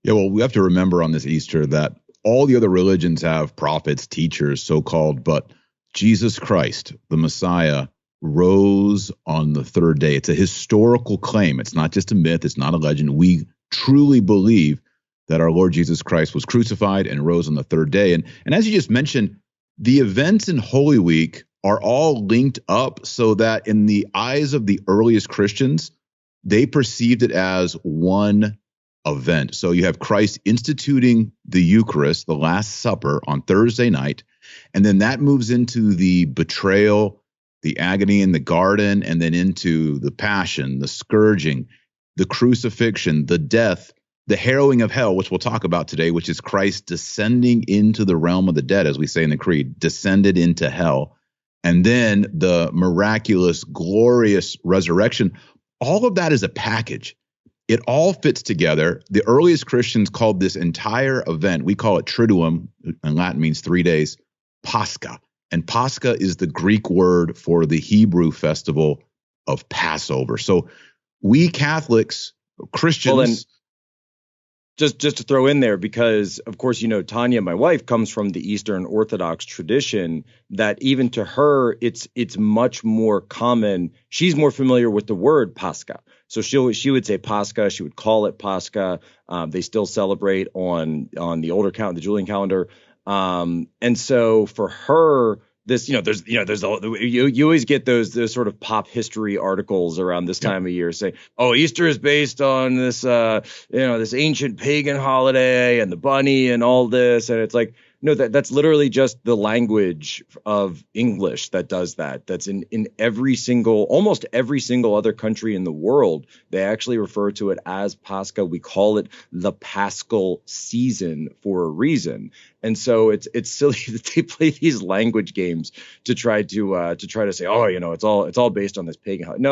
Yeah, well, we have to remember on this Easter that all the other religions have prophets, teachers, so-called, but Jesus Christ, the Messiah, rose on the third day. It's a historical claim. It's not just a myth. It's not a legend. We truly believe that our Lord Jesus Christ was crucified and rose on the third day. And as you just mentioned, the events in Holy Week are all linked up so that in the eyes of the earliest Christians, they perceived it as one event. So you have Christ instituting the Eucharist, the Last Supper, on Thursday night, and then that moves into the betrayal, the agony in the garden, and then into the passion, the scourging, the crucifixion, the death, the harrowing of hell, which we'll talk about today, which is Christ descending into the realm of the dead, as we say in the Creed, descended into hell, and then the miraculous, glorious resurrection. All of that is a package. It all fits together. The earliest Christians called this entire event, we call it Triduum, in Latin means 3 days, Pascha. And Pascha is the Greek word for the Hebrew festival of Passover. So we Catholics, Christians. Well, just to throw in there, because of course, Tanya, my wife, comes from the Eastern Orthodox tradition that even to her, it's much more common. She's more familiar with the word Pascha. So she would say Pascha. She would call it Pascha. They still celebrate on the older count, the Julian calendar. And so for her, this, you always get those sort of pop history articles around this time of year saying, oh, Easter is based on this, this ancient pagan holiday and the bunny and all this. And it's like, no, that's literally just the language of English that does that. That's in almost every single other country in the world. They actually refer to it as Pascha. We call it the Paschal season for a reason. And so it's silly that they play these language games to try to say, oh, it's all based on this pagan holiday.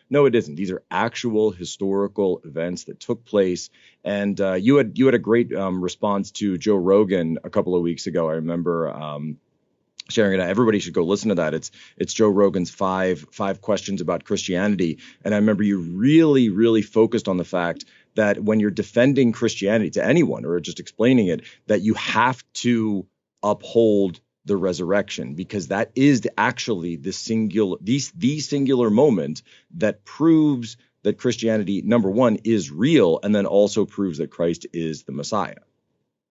No, it isn't. These are actual historical events that took place. And you had a great response to Joe Rogan a couple of weeks ago. I remember sharing it. Everybody should go listen to that. It's Joe Rogan's five questions about Christianity. And I remember you really, really focused on the fact that when you're defending Christianity to anyone or just explaining it, that you have to uphold the resurrection, because that is actually the singular moment that proves that Christianity, number one, is real, and then also proves that Christ is the Messiah.